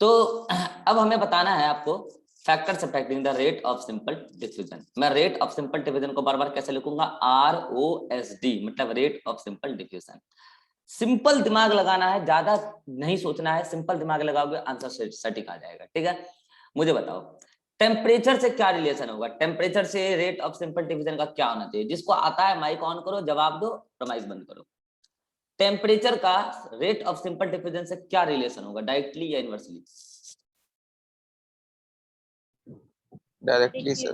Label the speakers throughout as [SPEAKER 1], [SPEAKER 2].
[SPEAKER 1] तो अब हमें बताना है आपको factors affecting the rate of simple diffusion. मैं रेट ऑफ सिंपल डिफ्यूजन को बार बार कैसे लिखूंगा, ROSD, मतलब rate of simple diffusion. Simple दिमाग लगाना है, ज्यादा नहीं सोचना है, सिंपल दिमाग लगाओगे आंसर सटीक आ जाएगा। ठीक है, मुझे बताओ टेम्परेचर से क्या रिलेशन होगा, टेम्परेचर से रेट ऑफ सिंपल डिफ्यूजन का क्या होना चाहिए। जिसको आता है माइक ऑन करो, जवाब दो, प्रमाइस बंद करो। टेम्परेचर का रेट ऑफ सिंपल डिफ्यूजन से क्या रिलेशन होगा, डायरेक्टली या इनवर्सली?
[SPEAKER 2] Directly sir.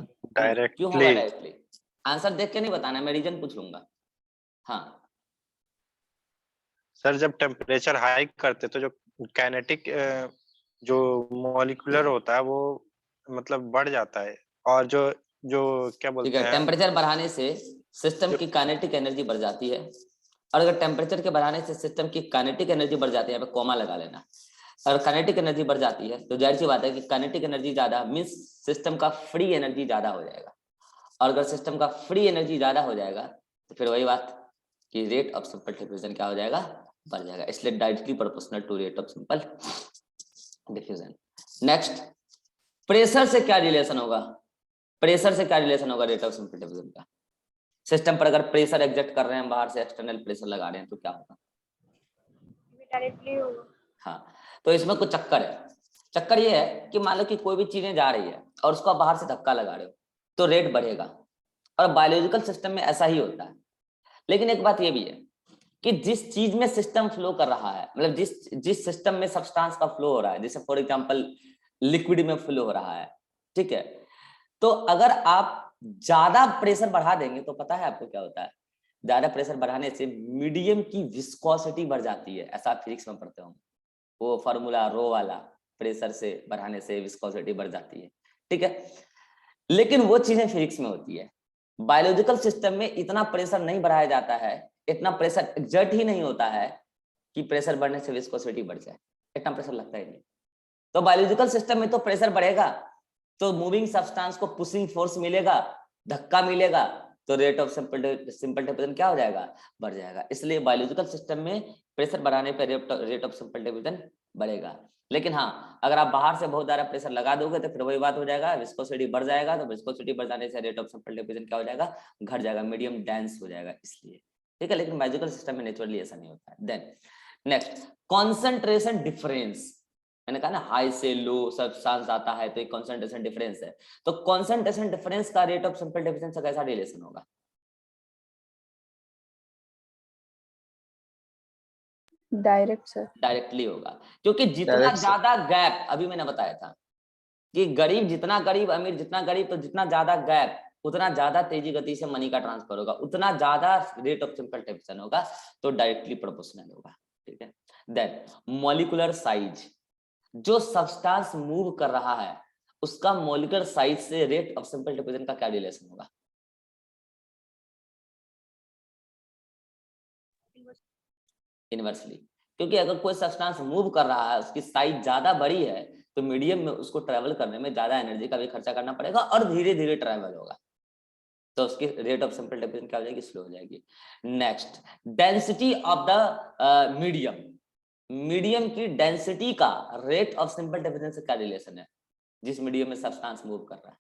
[SPEAKER 1] क्यों होगा
[SPEAKER 3] डायरेक्टली।
[SPEAKER 1] डायरेक्टली? आंसर देख के नहीं बताना, मैं रीजन पूछ लूंगा। हाँ
[SPEAKER 3] सर जब टेम्परेचर हाई करते तो जो काइनेटिक जो मॉलिक्यूलर होता है वो मतलब बढ़ जाता है, और जो जो क्या
[SPEAKER 1] ठीक
[SPEAKER 3] बोलते
[SPEAKER 1] है,
[SPEAKER 3] हैं
[SPEAKER 1] टेम्परेचर बढ़ाने से सिस्टम की काइनेटिक एनर्जी बढ़ जाती है, और अगर टेम्परेचर के बढ़ाने से सिस्टम की काइनेटिक एनर्जी बढ़ जाती है, यहाँ पे कॉमा लगा लेना, अगर काइनेटिक एनर्जी बढ़ जाती है तो जाहिर सी बात है कि काइनेटिक एनर्जी ज्यादा मींस सिस्टम का फ्री एनर्जी ज्यादा हो जाएगा, और अगर सिस्टम का फ्री एनर्जी ज्यादा हो जाएगा तो फिर वही बात कि रेट ऑफ सिंपल डिफ्यूजन क्या हो जाएगा, बढ़ जाएगा। इसलिए directly proportional to rate of simple diffusion. Next, pressure से क्या रिलेशन होगा, प्रेशर से क्या रिलेशन होगा रेट ऑफ सिंपल डिफ्यूजन का। सिस्टम पर अगर प्रेशर एग्जर्ट कर रहे हैं, बाहर से एक्सटर्नल प्रेशर लगा रहे हैं तो क्या होगा,
[SPEAKER 4] डायरेक्टली होगा।
[SPEAKER 1] हाँ, तो इसमें कुछ चक्कर है। चक्कर ये है कि मान लो कि कोई भी चीजें जा रही है और उसको आप बाहर से धक्का लगा रहे हो तो रेट बढ़ेगा, और बायोलॉजिकल सिस्टम में ऐसा ही होता है। लेकिन एक बात ये भी है कि जिस चीज में सिस्टम फ्लो कर रहा है, मतलब जिस सिस्टम में सब्सटेंस का फ्लो हो रहा है, जैसे फॉर एग्जांपल लिक्विड में फ्लो हो रहा है, ठीक है, तो अगर आप ज्यादा प्रेशर बढ़ा देंगे तो पता है आपको क्या होता है, ज्यादा प्रेशर बढ़ाने से मीडियम की विस्कोसिटी बढ़ जाती है। ऐसा आप फिजिक्स में पढ़ते होंगे, वो फार्मूला रो वाला, प्रेशर से बढ़ाने से विस्कोसिटी बढ़ जाती है। ठीक है, लेकिन वो चीजें फिजिक्स में होती है, बायोलॉजिकल सिस्टम में इतना प्रेशर नहीं बढ़ाया जाता है, इतना प्रेशर एग्जर्ट ही नहीं होता है कि प्रेशर बढ़ने से विस्कोसिटी बढ़ जाए, इतना प्रेशर लगता ही नहीं। तो बायोलॉजिकल सिस्टम में तो प्रेशर बढ़ेगा तो मूविंग सब्सटेंस को पुशिंग फोर्स मिलेगा, धक्का मिलेगा, तो रेट ऑफ सिंपल डिफ्यूजन क्या हो जाएगा, बढ़ जाएगा। इसलिए बायोलॉजिकल सिस्टम में प्रेशर बढ़ाने पर रेट ऑफ सिंपल डिफ्यूजन बढ़ेगा। लेकिन हाँ, अगर आप बाहर से बहुत ज्यादा प्रेशर लगा दोगे तो फिर वही बात हो जाएगा, विस्कोसिटी बढ़ जाएगा, तो विस्कोसिटी बढ़ जाने से रेट ऑफ सिंपल डिफ्यूजन क्या हो जाएगा, घट जाएगा, मीडियम डेंस हो जाएगा इसलिए। ठीक है, लेकिन बायोलॉजिकल सिस्टम में नेचुरली ऐसा नहीं होता है। Then next, concentration difference. मैंने कहा ना हाई से लो सब्सटेंस आता है तो एक कॉन्सेंट्रेशन डिफरेंस है, तो कॉन्सेंट्रेशन डिफरेंस का रेट ऑफ सिंपल डिफ्यूजन से कैसा रिलेशन होगा,
[SPEAKER 4] डायरेक्ट सर।
[SPEAKER 1] डायरेक्टली होगा, क्योंकि जितना
[SPEAKER 2] Direct, sir.
[SPEAKER 1] ज्यादा गैप, अभी मैंने बताया था कि गरीब जितना गरीब, अमीर जितना गरीब, तो जितना ज्यादा गैप उतना ज्यादा तेजी गति से मनी का ट्रांसफर होगा, उतना ज्यादा रेट ऑफ सिंपल डिफ्यूजन होगा, तो डायरेक्टली प्रोपोर्शनल होगा। ठीक है, देन मॉलिक्यूलर साइज, जो सब्सटेंस मूव कर रहा है उसका मॉलिक्यूलर साइज से रेट ऑफ सिंपल डिफ्यूजन का क्या रिलेशन होगा, इनवर्सली, क्योंकि अगर कोई सब्सटेंस मूव कर रहा है उसकी साइज ज्यादा बड़ी है तो मीडियम में उसको ट्रेवल करने में ज्यादा एनर्जी का भी खर्चा करना पड़ेगा और धीरे धीरे ट्रेवल होगा, तो उसकी रेट ऑफ सिंपल डिफ्यूजन क्या हो जाएगी, स्लो हो जाएगी। Next, density of the medium, medium की डेंसिटी का रेट ऑफ सिंपल डिफ्यूजन से क्या रिलेशन है, जिस मीडियम में सब्सटेंस मूव कर रहा है,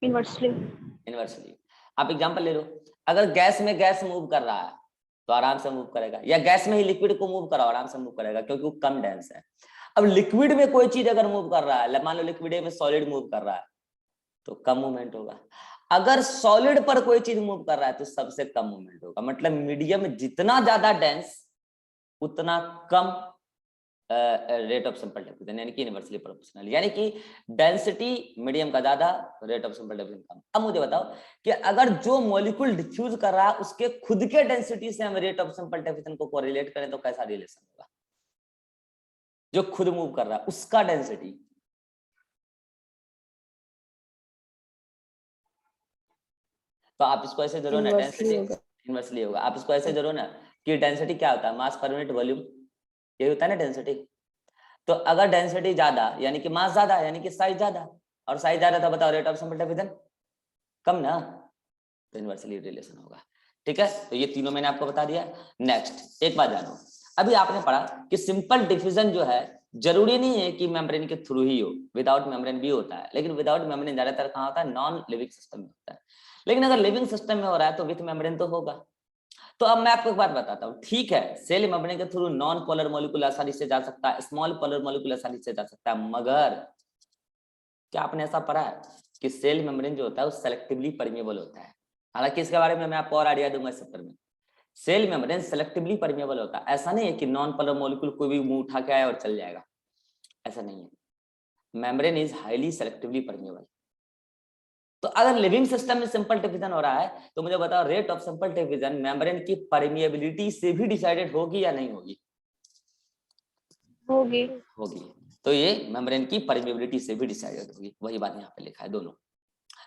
[SPEAKER 4] इनवर्सली।
[SPEAKER 1] इनवर्सली। आप एग्जांपल ले लो, अगर गैस में गैस मूव कर रहा है तो आराम से मूव करेगा, या गैस में ही लिक्विड को मूव कराओ आराम से मूव करेगा क्योंकि वो कम डेंस है। अब लिक्विड में कोई चीज अगर मूव कर रहा है, मान लो लिक्विड में सॉलिड मूव कर रहा है तो कम मूवमेंट होगा, अगर सॉलिड पर कोई चीज मूव कर रहा है तो सबसे कम मूवमेंट होगा। मतलब मीडियम जितना ज्यादा डेंस उतना कम रेट ऑफ सिंपल डिफ्यूजन, यानी कि इनवर्सली प्रोपोर्शनल, यानी कि डेंसिटी मीडियम का ज्यादा, रेट ऑफ सिंपल डिफ्यूजन कम। अब मुझे बताओ कि अगर जो मॉलिक्यूल डिफ्यूज कर रहा है उसके खुद के डेंसिटी से हम रेट ऑफ सिंपल डिफ्यूजन को कोरिलेट करें तो कैसा रिलेशन होगा, जो खुद मूव कर रहा है उसका डेंसिटी, तो आप इसको ऐसे जरूर ना, डेंसिटी इनवर्सली होगा। आप इसको ऐसे जरूर ना कि डेंसिटी क्या होता है, मास पर यूनिट वॉल्यूम, यही होता है ना डेंसिटी। तो अगर डेंसिटी ज्यादा यानी कि मास ज्यादा यानी कि साइज ज्यादा, और साइज ज्यादा तो बताओ रेट ऑफ सिंपल डिफ्यूजन कम ना, तो इनवर्सली रिलेशन होगा। ठीक है, तो ये तीनों मैंने आपको बता दिया। नेक्स्ट एक बात जानो, अभी आपने पढ़ा कि सिंपल डिफ्यूजन जो है जरूरी नहीं है कि मेम्ब्रेन के थ्रू ही हो, विदाउट मेम्ब्रेन भी होता है, लेकिन विदाउट मेम्ब्रेन ज्यादातर कहाँ होता है, नॉन लिविंग सिस्टम में होता है। लेकिन अगर लिविंग सिस्टम में हो रहा है तो विथ मेम्ब्रेन तो होगा। तो अब मैं आपको एक बात बताता हूँ, ठीक है सेल मेम्ब्रेन के थ्रू नॉन पोलर मॉलिक्यूल आसानी से जा सकता है, स्मॉल पोलर मॉलिक्यूल आसानी से जा सकता है, मगर क्या आपने ऐसा पढ़ा है कि सेल मेम्ब्रेन जो होता है वो सेलेक्टिवली परमिएबल होता है। हालांकि इसके बारे में मैं आपको और आइडिया दूंगा इस सत्र में। सेल मेम्ब्रेन सेलेक्टिवली परमिएबल होता है, ऐसा नहीं है कि नॉन पोलर मॉलिक्यूल कोई भी मुंह उठा के आए और चल जाएगा, ऐसा नहीं है। Membrane is highly selectively permeable. तो अगर लिविंग सिस्टम में सिंपल डिफ्यूजन हो रहा है तो मुझे बताओ rate of simple diffusion membrane की परमिएबिलिटी से भी डिसाइडेड होगी या नहीं होगी?
[SPEAKER 4] होगी।
[SPEAKER 1] होगी। तो ये मेम्ब्रेन की परमिएबिलिटी से भी डिसाइडेड होगी, वही बात यहाँ पे लिखा है दोनों।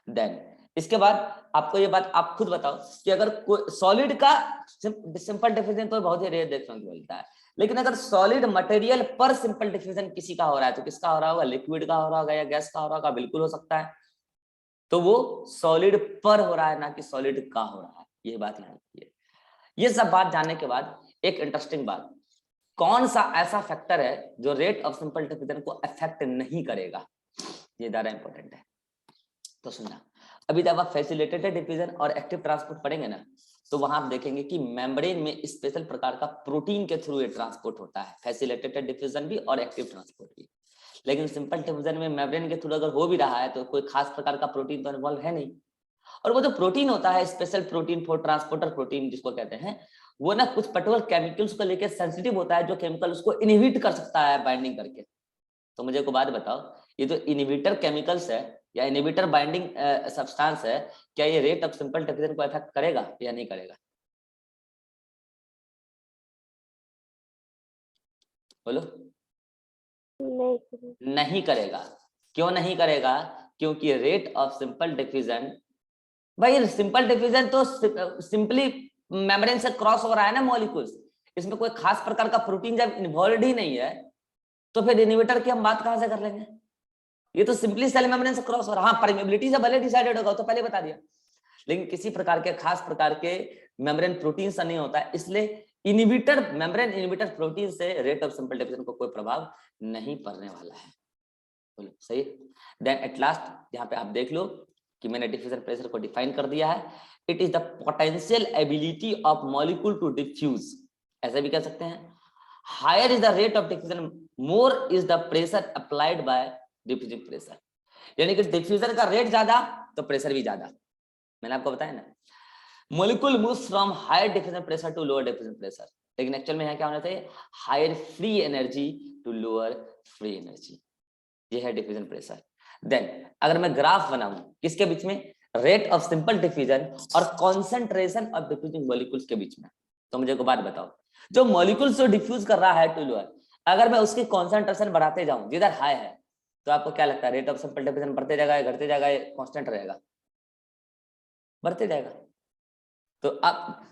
[SPEAKER 1] देन इसके बाद आपको ये बात आप खुद बताओ कि अगर कोई सॉलिड का सिंपल डिफ्यूजन तो बहुत ही रेयर देखने को मिलता है, लेकिन अगर सॉलिड मटेरियल पर सिंपल डिफ्यूजन किसी का हो रहा है तो किसका हो रहा होगा? लिक्विड का हो रहा होगा या गैस का हो रहा होगा? बिल्कुल हो सकता है। तो वो सॉलिड पर हो रहा है ना कि सॉलिड का हो रहा है, ये बात यहाँ की है। ये सब बात जानने के बाद एक इंटरेस्टिंग बात, कौन सा ऐसा फैक्टर है जो रेट ऑफ सिंपल डिफ्यूजन को अफेक्ट नहीं करेगा? ये ज्यादा इंपॉर्टेंट है। तो सुनना, अभी जब आप फैसिलिटेटेड डिफ्यूजन और एक्टिव ट्रांसपोर्ट पढ़ेंगे ना तो वहां आप देखेंगे कि मेम्ब्रेन में स्पेशल प्रकार का प्रोटीन के थ्रू ये ट्रांसपोर्ट होता है, फैसिलिटेटेड डिफ्यूजन भी और एक्टिव ट्रांसपोर्ट भी। लेकिन सिंपल डिफ्यूजन में मेम्ब्रेन के थ्रू अगर हो भी रहा है तो कोई खास प्रकार का प्रोटीन तो इन्वॉल्व है नहीं, और वो जो प्रोटीन होता है special protein for transporter protein जिसको कहते हैं, वो ना कुछ पर्टिकुलर केमिकल्स को लेकर सेंसिटिव होता है, जो केमिकल उसको इनहिबिट कर सकता है बाइंडिंग करके। तो मुझे को बात बताओ, ये जो इनहिबिटर केमिकल्स है या इनहिबिटर बाइंडिंग सब्सटेंस है, क्या ये रेट ऑफ सिंपल डिफ्यूजन को अफेक्ट करेगा या नहीं करेगा? बोलो। नहीं करेगा। क्यों नहीं करेगा? क्योंकि रेट ऑफ सिंपल डिफ्यूजन, भाई सिंपल डिफ्यूजन तो सिंपली मेम्ब्रेन से क्रॉस हो रहा है ना मॉलिक्यूल्स, इसमें कोई खास प्रकार का प्रोटीन जब इन्वॉल्व ही नहीं है तो फिर इनहिबिटर की हम बात कहां से कर लेंगे? ये तो सिंपली सेल मेम्ब्रेन से क्रॉस हो रहा है। हाँ परमिएबिलिटी से भले डिसाइडेड होगा तो पहले बता दिया, लेकिन किसी प्रकार के खास प्रकार के मेम्ब्रेन प्रोटीन से नहीं होता है, इसलिए इनहिबिटर मेम्ब्रेन इनहिबिटर प्रोटीन से रेट ऑफ सिंपल डिफ्यूजन को कोई प्रभाव नहीं पड़ने वाला है। बोलो सही। देन एट लास्ट यहाँ पे आप देख लो कि मैंने डिफ्यूजन प्रेशर को डिफाइन कर दिया है। It is the potential ability of molecule to diffuse, ऐसे भी कह सकते हैं। Higher is the rate of diffusion, more is the pressure applied by diffusing pressure. यानी कि डिफ्यूजन का रेट ज्यादा तो प्रेशर भी ज्यादा। मैंने आपको बताया ना, molecule moves from higher diffusion pressure to lower diffusion pressure, लेकिन एक्चुअल में यहाँ क्या होना चाहिए? Higher free energy to lower free energy. ये है डिफ्यूजन प्रेशर। देन अगर मैं ग्राफ बनाऊं किसके बीच में? रेट ऑफ सिंपल डिफ्यूजन और कॉन्सेंट्रेशन ऑफ डिफ्यूजिंग मॉलिक्यूल्स के बीच में, तो मुझे को बात बताओ, जो मॉलिक्यूल्स जो डिफ्यूज कर रहा है टू लोअर, अगर मैं उसकी कॉन्सेंट्रेशन बढ़ाते जाऊं जिधर हाई है, तो आपको क्या लगता है रेट ऑफ सिंपल डिफ्यूजन बढ़ते जाएगा या घटते जाएगा, कांस्टेंट रहेगा? बढ़ते जाएगा। तो आप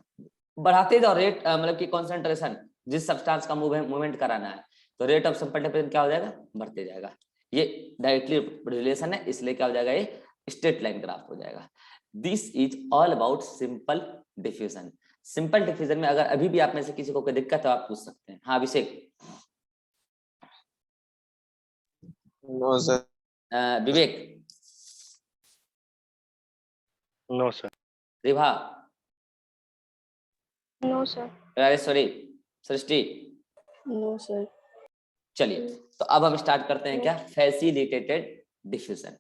[SPEAKER 1] बढ़ाते जाओ रेट, मतलब कि कॉन्सेंट्रेशन जिस सब्सटेंस का मूवमेंट कराना है, तो रेट ऑफ सिंपल डिफ्यूजन क्या हो जाएगा? बढ़ते जाएगा। ये डायरेक्टली रिलेशन है, इसलिए क्या हो जाएगा? ये स्ट्रेट लाइन ग्राफ हो जाएगा। This is all about simple diffusion. Simple diffusion में अगर अभी भी आप में से किसी को कोई दिक्कत है आप पूछ सकते हैं। हाँ Abhishek.
[SPEAKER 3] No sir.
[SPEAKER 1] Vivek.
[SPEAKER 3] No sir.
[SPEAKER 1] Ribha.
[SPEAKER 4] No sir.
[SPEAKER 1] Rajeshwari. Srishti.
[SPEAKER 4] No sir.
[SPEAKER 1] चलिए तो अब हम स्टार्ट करते हैं क्या? Facilitated diffusion.